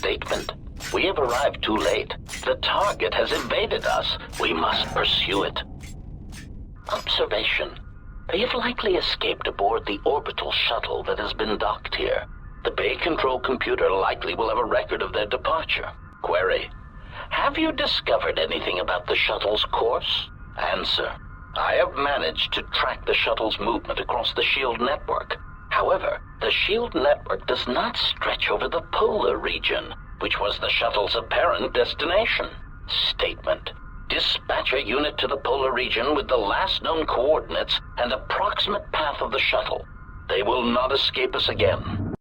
statement. We have arrived too late. The target has evaded us. We must pursue it. Observation. They have likely escaped aboard the orbital shuttle that has been docked here. The bay control computer likely will have a record of their departure. Query. Have you discovered anything about the shuttle's course? Answer. I have managed to track the shuttle's movement across the shield network. However, the shield network does not stretch over the polar region, which was the shuttle's apparent destination. Statement. Dispatch a unit to the polar region with the last known coordinates and approximate path of the shuttle. They will not escape us again.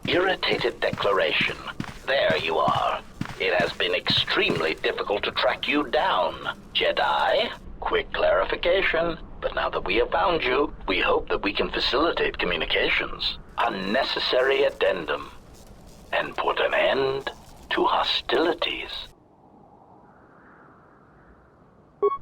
Irritated declaration. There you are. It has been extremely difficult to track you down, Jedi. Quick clarification. But now that we have found you, we hope that we can facilitate communications. Unnecessary addendum. And put an end to hostilities.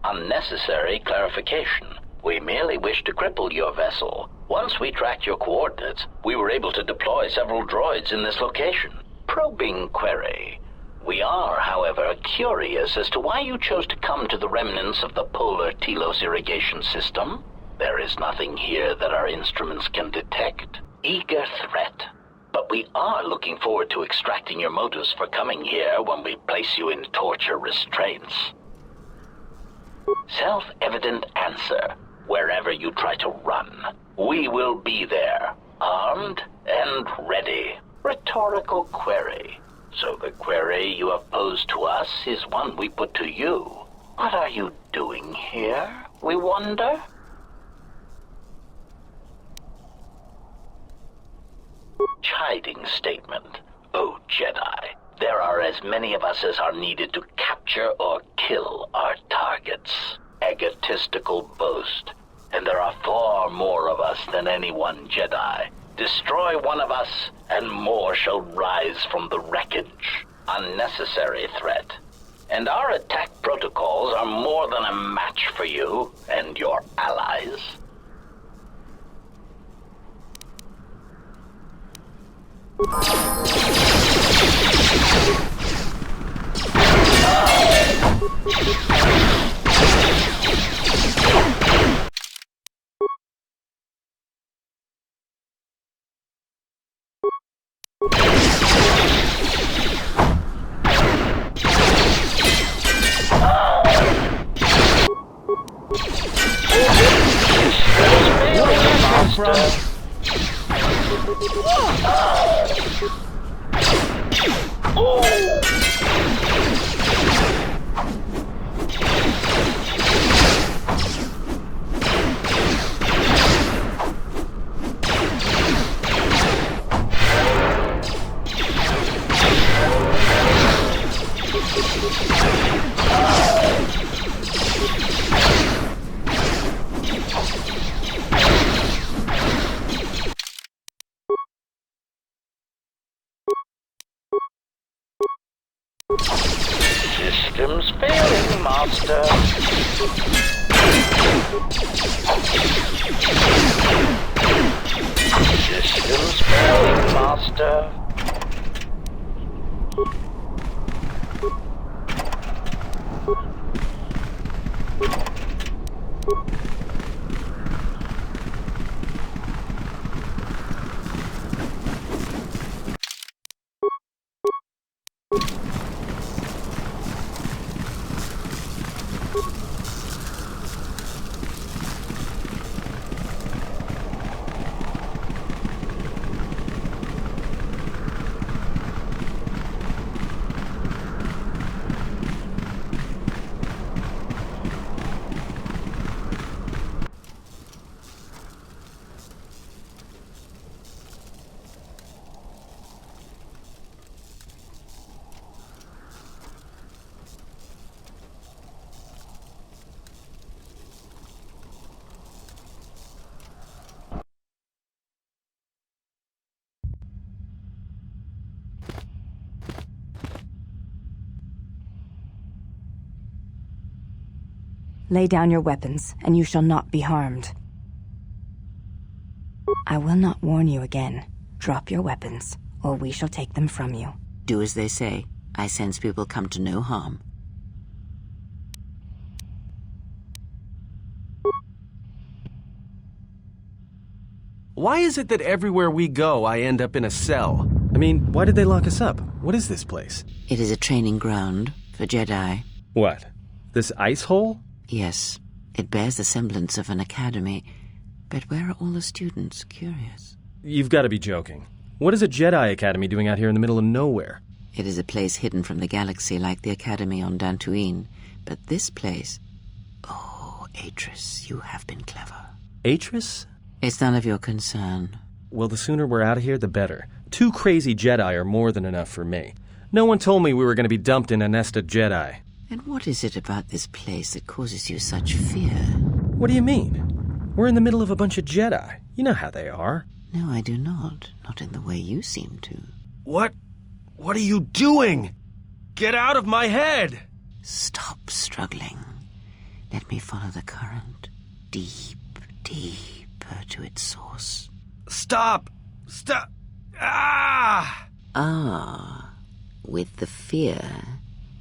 Unnecessary clarification. We merely wish to cripple your vessel. Once we tracked your coordinates, we were able to deploy several droids in this location. Probing query. We are, however, curious as to why you chose to come to the remnants of the polar Telos irrigation system. There is nothing here that our instruments can detect. Eager threat. But we are looking forward to extracting your motives for coming here when we place you in torture restraints. Self-evident answer. Wherever you try to run, we will be there, armed and ready. Rhetorical query. So the query you have posed to us is one we put to you. What are you doing here, we wonder? Chiding statement. Oh, Jedi, there are as many of us as are needed to capture or kill our targets. Egotistical boast. And there are far more of us than any one Jedi. Destroy one of us, and more shall rise from the wreckage. Unnecessary threat. And our attack protocols are more than a match for you and your allies. Systems failing, Master. Systems failing, Master. Lay down your weapons, and you shall not be harmed. I will not warn you again. Drop your weapons, or we shall take them from you. Do as they say. I sense we will come to no harm. Why is it that everywhere we go, I end up in a cell? I mean, why did they lock us up? What is this place? It is a training ground for Jedi. What? This ice hole? Yes, it bears the semblance of an academy. But where are all the students? Curious. You've got to be joking. What is a Jedi Academy doing out here in the middle of nowhere? It is a place hidden from the galaxy like the academy on Dantooine. But this place... Oh, Atris, you have been clever. Atris? It's none of your concern. Well, the sooner we're out of here, the better. 2 crazy Jedi are more than enough for me. No one told me we were going to be dumped in a nest of Jedi. And what is it about this place that causes you such fear? What do you mean? We're in the middle of a bunch of Jedi. You know how they are. No, I do not. Not in the way you seem to. What? What are you doing? Get out of my head! Stop struggling. Let me follow the current. Deep, deeper to its source. Stop! Stop! Ah! Ah, with the fear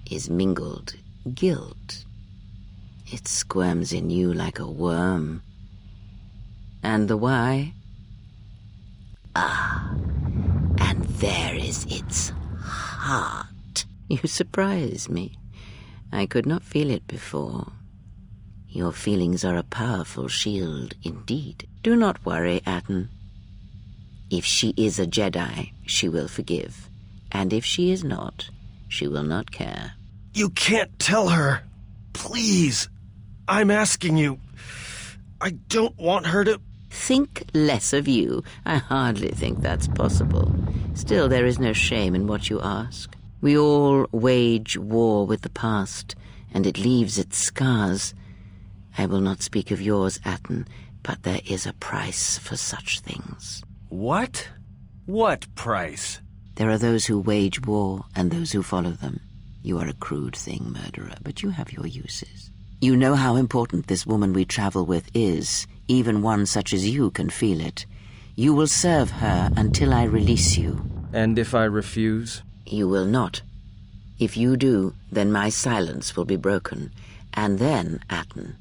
is mingled guilt. It squirms in you like a worm. And the why? Ah, and there is its heart. You surprise me. I could not feel it before. Your feelings are a powerful shield indeed. Do not worry, Atten. If she is a Jedi, she will forgive. And if she is not, she will not care. You can't tell her. Please. I'm asking you. I don't want her to... Think less of you. I hardly think that's possible. Still, there is no shame in what you ask. We all wage war with the past, and it leaves its scars. I will not speak of yours, Atten, but there is a price for such things. What? What price? There are those who wage war and those who follow them. You are a crude thing, murderer, but you have your uses. You know how important this woman we travel with is. Even one such as you can feel it. You will serve her until I release you. And if I refuse? You will not. If you do, then my silence will be broken. And then, Atten,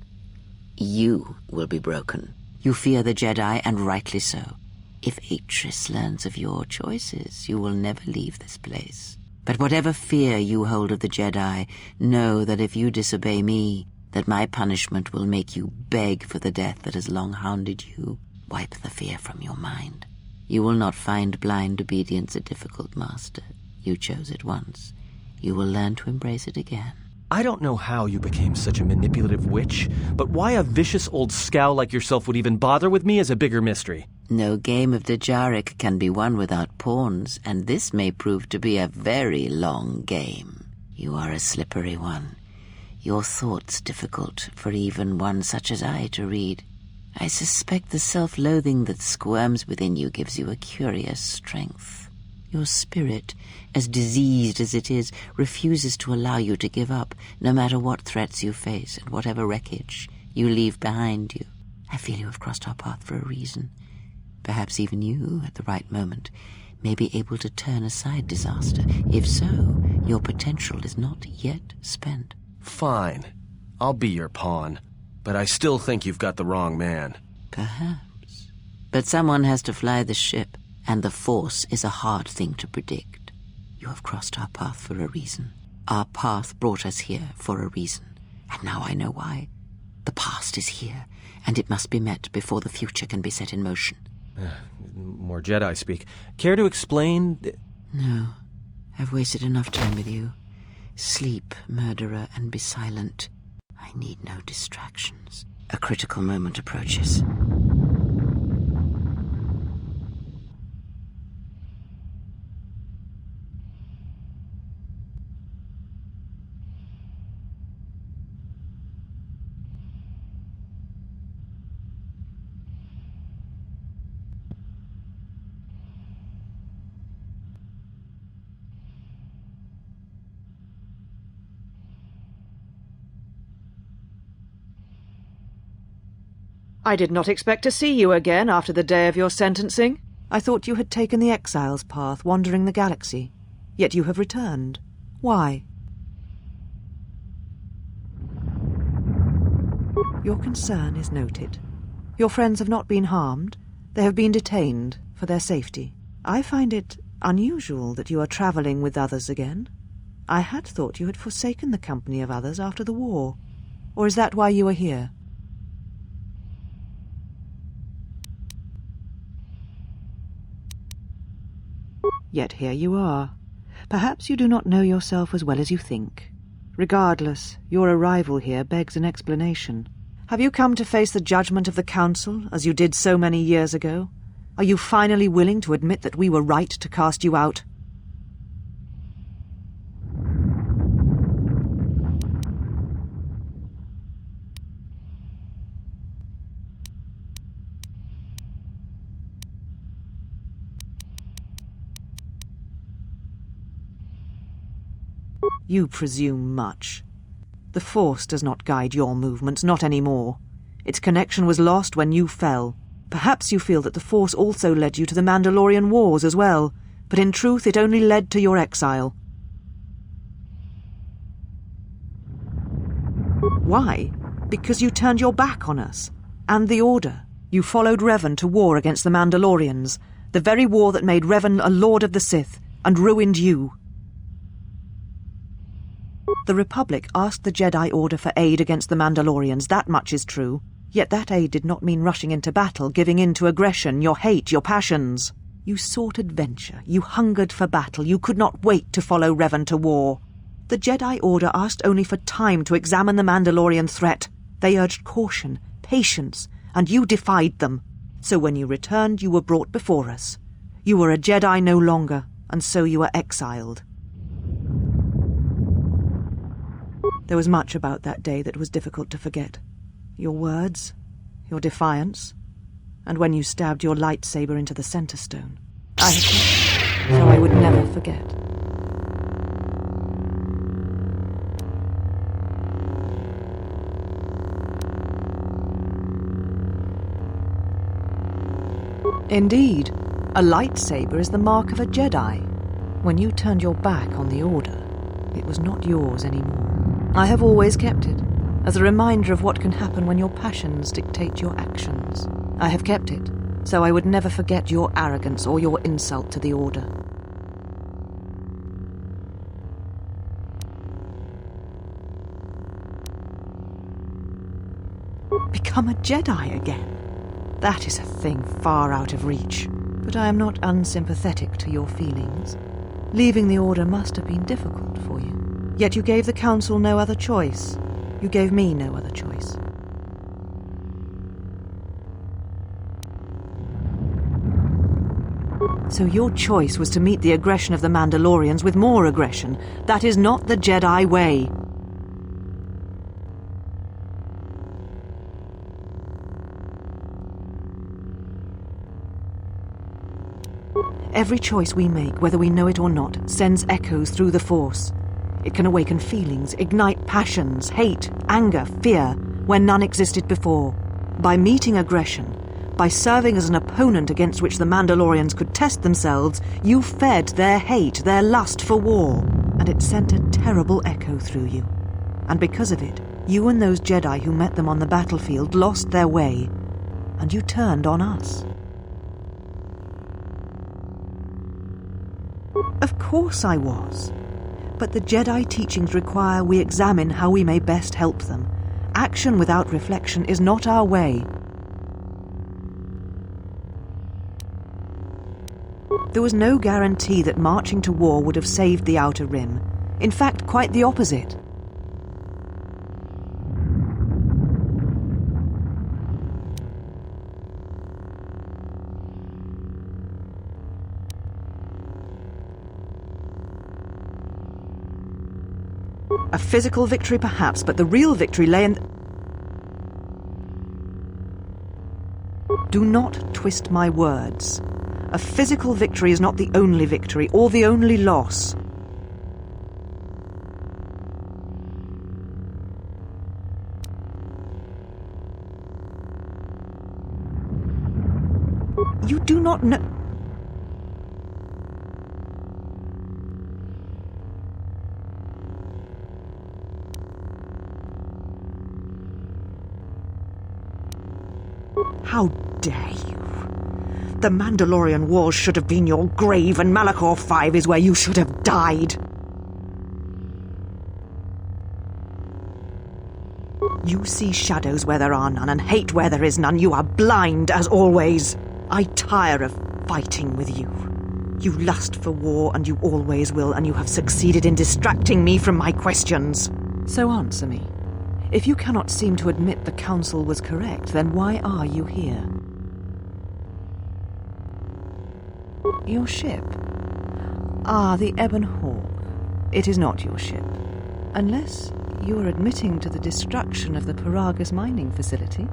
you will be broken. You fear the Jedi, and rightly so. If Atris learns of your choices, you will never leave this place. But whatever fear you hold of the Jedi, know that if you disobey me, that my punishment will make you beg for the death that has long hounded you. Wipe the fear from your mind. You will not find blind obedience a difficult master. You chose it once. You will learn to embrace it again. I don't know how you became such a manipulative witch, but why a vicious old scowl like yourself would even bother with me is a bigger mystery. No game of Dajaric can be won without pawns, and this may prove to be a very long game. You are a slippery one. Your thoughts difficult for even one such as I to read. I suspect the self-loathing that squirms within you gives you a curious strength. Your spirit, as diseased as it is, refuses to allow you to give up, no matter what threats you face and whatever wreckage you leave behind you. I feel you have crossed our path for a reason. Perhaps even you, at the right moment, may be able to turn aside disaster. If so, your potential is not yet spent. Fine. I'll be your pawn. But I still think you've got the wrong man. Perhaps. But someone has to fly the ship, and the Force is a hard thing to predict. You have crossed our path for a reason. Our path brought us here for a reason. And now I know why. The past is here, and it must be met before the future can be set in motion. More Jedi speak. Care to explain? No. I've wasted enough time with you. Sleep, murderer, and be silent. I need no distractions. A critical moment approaches. I did not expect to see you again after the day of your sentencing. I thought you had taken the exile's path, wandering the galaxy. Yet you have returned. Why? Your concern is noted. Your friends have not been harmed. They have been detained for their safety. I find it unusual that you are travelling with others again. I had thought you had forsaken the company of others after the war. Or is that why you are here? Yet here you are. Perhaps you do not know yourself as well as you think. Regardless, your arrival here begs an explanation. Have you come to face the judgment of the Council, as you did so many years ago? Are you finally willing to admit that we were right to cast you out? You presume much. The Force does not guide your movements, not anymore. Its connection was lost when you fell. Perhaps you feel that the Force also led you to the Mandalorian Wars as well, but in truth it only led to your exile. Why? Because you turned your back on us, and the Order. You followed Revan to war against the Mandalorians, the very war that made Revan a Lord of the Sith, and ruined you. The Republic asked the Jedi Order for aid against the Mandalorians, that much is true. Yet that aid did not mean rushing into battle, giving in to aggression, your hate, your passions. You sought adventure, you hungered for battle, you could not wait to follow Revan to war. The Jedi Order asked only for time to examine the Mandalorian threat. They urged caution, patience, and you defied them. So when you returned, you were brought before us. You were a Jedi no longer, and so you were exiled. There was much about that day that was difficult to forget. Your words, your defiance, and when you stabbed your lightsaber into the center stone. I had kept it, so I would never forget. Indeed, a lightsaber is the mark of a Jedi. When you turned your back on the Order, it was not yours anymore. I have always kept it, as a reminder of what can happen when your passions dictate your actions. I have kept it, so I would never forget your arrogance or your insult to the Order. Become a Jedi again? That is a thing far out of reach. But I am not unsympathetic to your feelings. Leaving the Order must have been difficult for you. Yet you gave the Council no other choice. You gave me no other choice. So your choice was to meet the aggression of the Mandalorians with more aggression. That is not the Jedi way. Every choice we make, whether we know it or not, sends echoes through the Force. It can awaken feelings, ignite passions, hate, anger, fear, where none existed before. By meeting aggression, by serving as an opponent against which the Mandalorians could test themselves, you fed their hate, their lust for war, and it sent a terrible echo through you. And because of it, you and those Jedi who met them on the battlefield lost their way, and you turned on us. Of course I was. But the Jedi teachings require we examine how we may best help them. Action without reflection is not our way. There was no guarantee that marching to war would have saved the Outer Rim. In fact, quite the opposite. A physical victory perhaps, but the real victory lay in... Do not twist my words. A physical victory is not the only victory, or the only loss. You do not know... How dare you? The Mandalorian Wars should have been your grave, and Malachor 5 is where you should have died. You see shadows where there are none, and hate where there is none. You are blind, as always. I tire of fighting with you. You lust for war, and you always will, and you have succeeded in distracting me from my questions. So answer me. If you cannot seem to admit the Council was correct, then why are you here? Your ship? Ah, the Ebon Hawk. It is not your ship. Unless you are admitting to the destruction of the Paragus mining facility.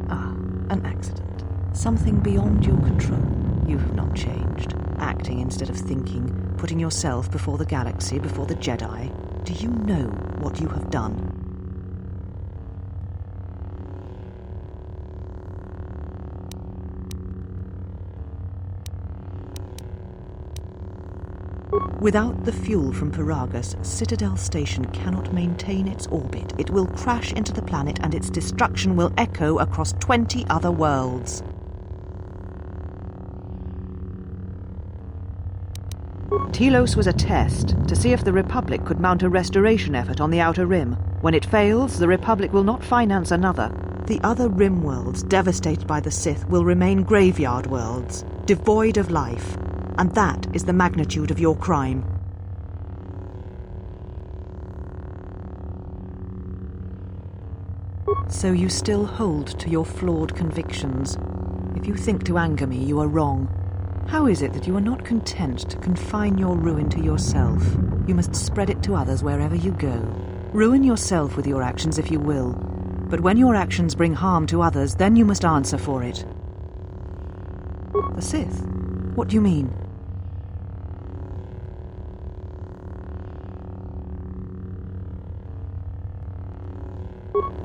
Ah, an accident. Something beyond your control. You have not changed. Acting instead of thinking, putting yourself before the galaxy, before the Jedi. Do you know what you have done? Without the fuel from Paragus, Citadel Station cannot maintain its orbit. It will crash into the planet and its destruction will echo across 20 other worlds. Telos was a test to see if the Republic could mount a restoration effort on the Outer Rim. When it fails, the Republic will not finance another. The other Rim worlds, devastated by the Sith, will remain graveyard worlds, devoid of life. And that is the magnitude of your crime. So you still hold to your flawed convictions. If you think to anger me, you are wrong. How is it that you are not content to confine your ruin to yourself? You must spread it to others wherever you go. Ruin yourself with your actions if you will, but when your actions bring harm to others, then you must answer for it. The Sith? What do you mean?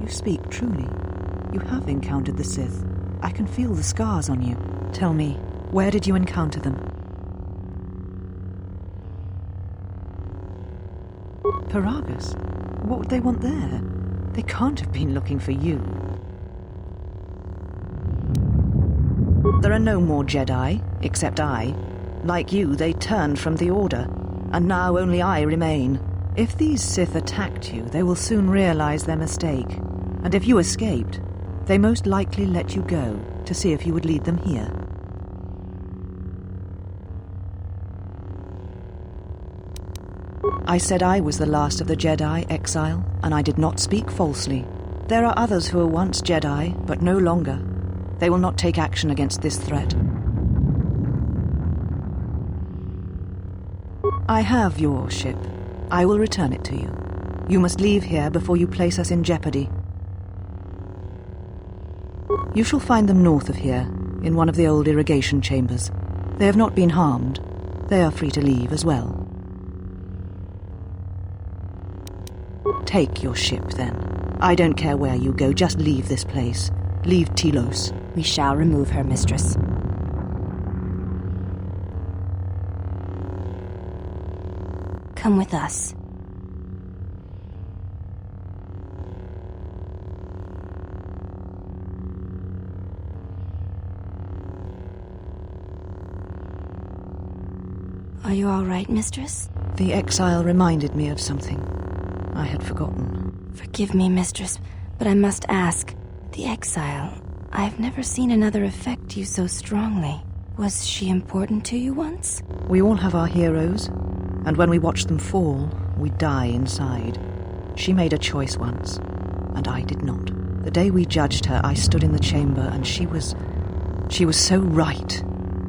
You speak truly. You have encountered the Sith. I can feel the scars on you. Tell me, where did you encounter them? Paragus? What would they want there? They can't have been looking for you. There are no more Jedi, except I. Like you, they turned from the Order, and now only I remain. If these Sith attacked you, they will soon realize their mistake. And if you escaped, they most likely let you go to see if you would lead them here. I said I was the last of the Jedi, Exile, and I did not speak falsely. There are others who were once Jedi, but no longer. They will not take action against this threat. I have your ship. I will return it to you. You must leave here before you place us in jeopardy. You shall find them north of here, in one of the old irrigation chambers. They have not been harmed. They are free to leave as well. Take your ship, then. I don't care where you go, just leave this place. Leave Telos. We shall remove her, mistress. Come with us. Are you all right, mistress? The exile reminded me of something. I had forgotten. Forgive me, mistress, but I must ask. The exile, I've never seen another affect you so strongly. Was she important to you once? We all have our heroes, and when we watch them fall, we die inside. She made a choice once, and I did not. The day we judged her, I stood in the chamber, and she was so right.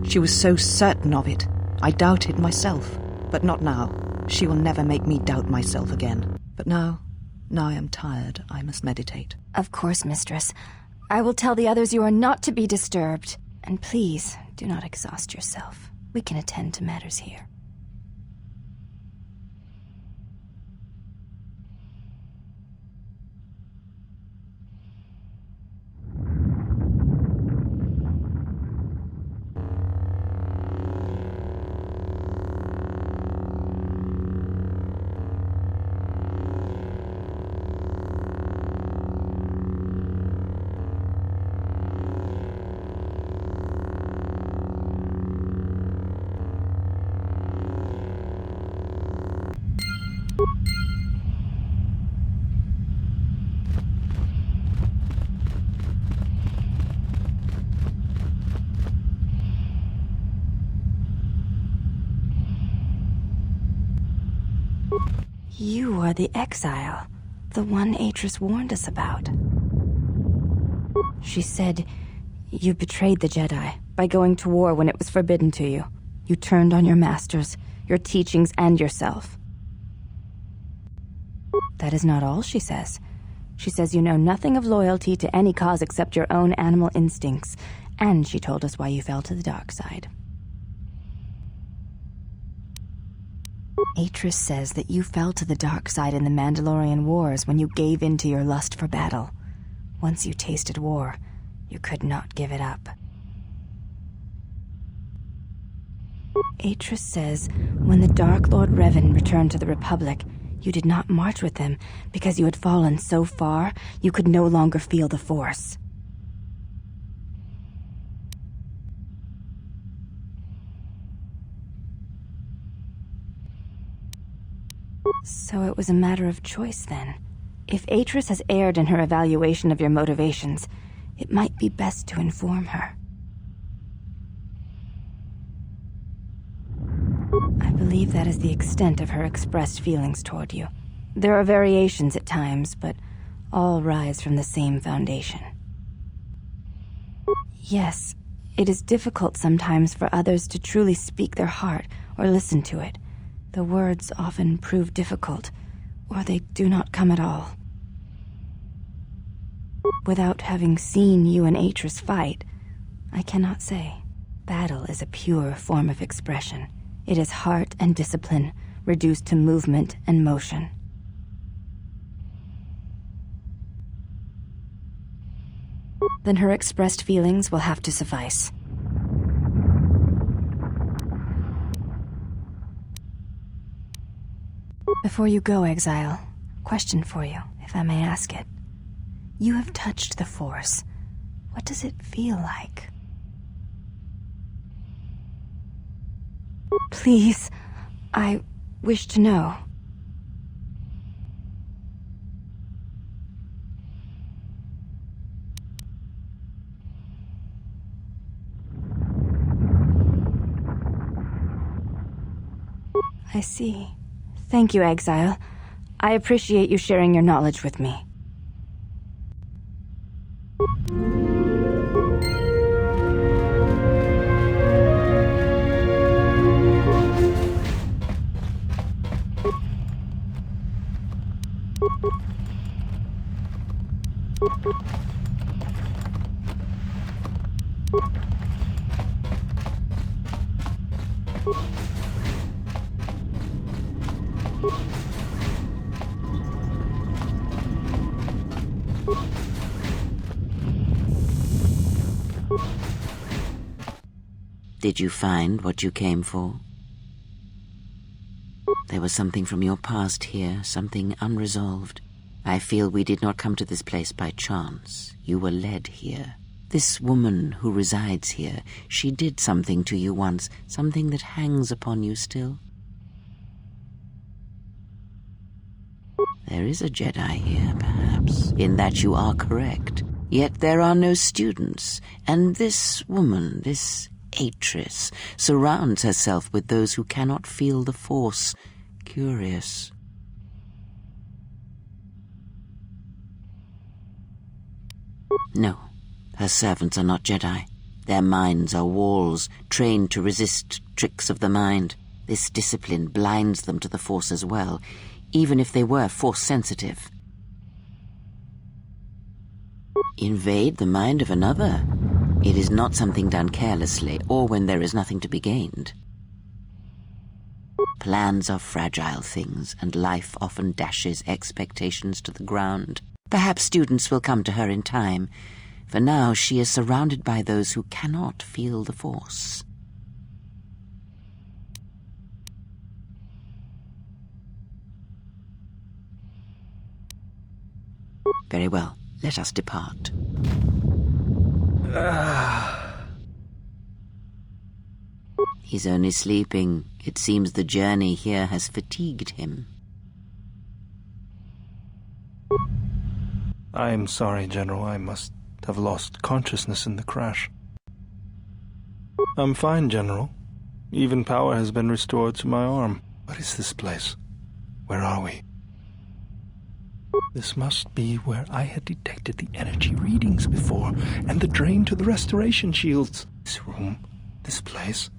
She was so certain of it. I doubted myself, but not now. She will never make me doubt myself again. But now I am tired. I must meditate. Of course, mistress. I will tell the others you are not to be disturbed. And please, do not exhaust yourself. We can attend to matters here. You are the exile, the one Atris warned us about. She said you betrayed the Jedi by going to war when it was forbidden to you. You turned on your masters, your teachings, and yourself. That is not all she says. She says you know nothing of loyalty to any cause except your own animal instincts, and she told us why you fell to the dark side. Atris says that you fell to the dark side in the Mandalorian Wars when you gave in to your lust for battle. Once you tasted war, you could not give it up. Atris says when the Dark Lord Revan returned to the Republic, you did not march with them because you had fallen so far you could no longer feel the Force. So it was a matter of choice then. If Atris has erred in her evaluation of your motivations, it might be best to inform her. I believe that is the extent of her expressed feelings toward you. There are variations at times, but all rise from the same foundation. Yes, it is difficult sometimes for others to truly speak their heart or listen to it. The words often prove difficult, or they do not come at all. Without having seen you and Atris fight, I cannot say. Battle is a pure form of expression. It is heart and discipline, reduced to movement and motion. Then her expressed feelings will have to suffice. Before you go, Exile, question for you, if I may ask it. You have touched the Force. What does it feel like? Please, I wish to know. I see. Thank you, Exile. I appreciate you sharing your knowledge with me. Did you find what you came for? There was something from your past here, something unresolved. I feel we did not come to this place by chance. You were led here. This woman who resides here, she did something to you once, something that hangs upon you still. There is a Jedi here, perhaps, in that you are correct. Yet there are no students, and this woman, this Atris, surrounds herself with those who cannot feel the Force. Curious. No, her servants are not Jedi. Their minds are walls, trained to resist tricks of the mind. This discipline blinds them to the Force as well, even if they were Force-sensitive. Invade the mind of another. It is not something done carelessly, or when there is nothing to be gained. Plans are fragile things, and life often dashes expectations to the ground. Perhaps students will come to her in time. For now, she is surrounded by those who cannot feel the Force. Very well, let us depart. He's only sleeping. It seems the journey here has fatigued him. I am sorry, General. I must have lost consciousness in the crash. I'm fine, General. Even power has been restored to my arm. What is this place? Where are we? This must be where I had detected the energy readings before, and the drain to the restoration shields. This room, this place,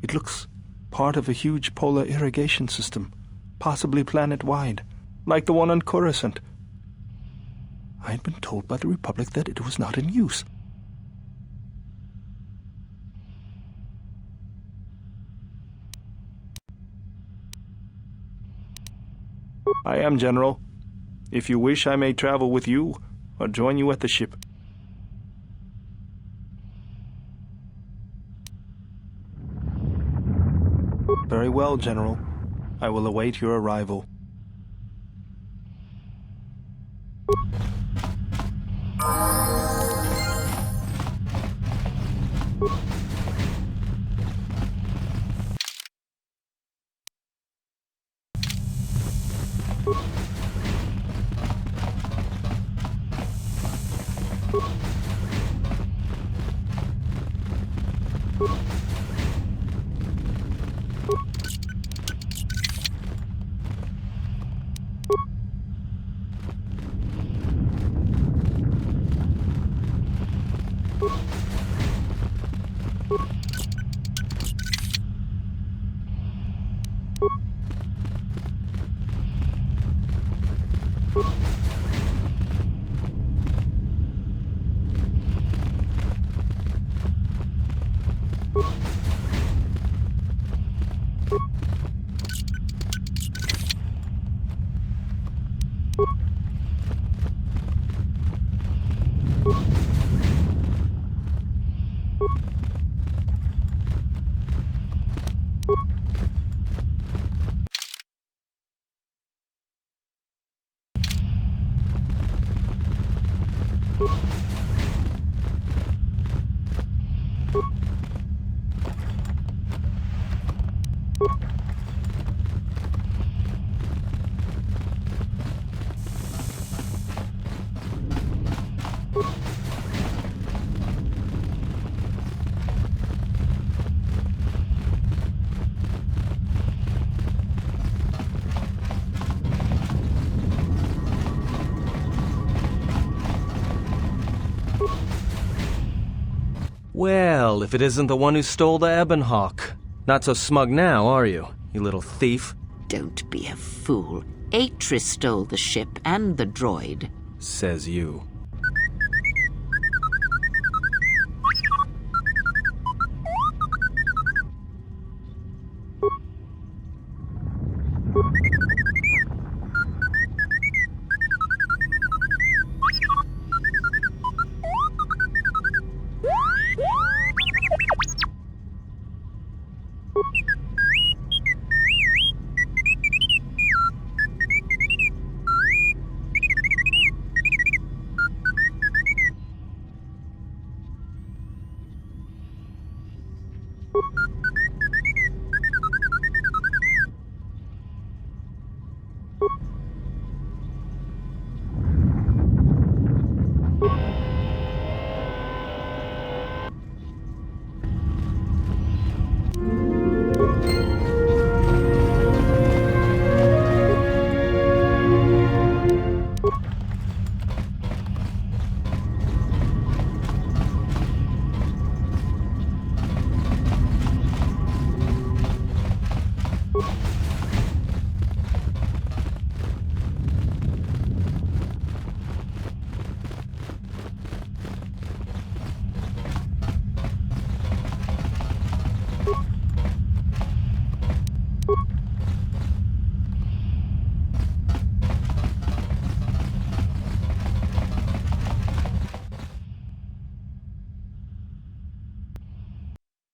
it looks part of a huge polar irrigation system, possibly planet-wide, like the one on Coruscant. I had been told by the Republic that it was not in use. I am, General. If you wish, I may travel with you, or join you at the ship. Very well, General. I will await your arrival. Well, if it isn't the one who stole the Ebonhawk. Not so smug now, are you little thief? Don't be a fool. Atris stole the ship and the droid. Says you.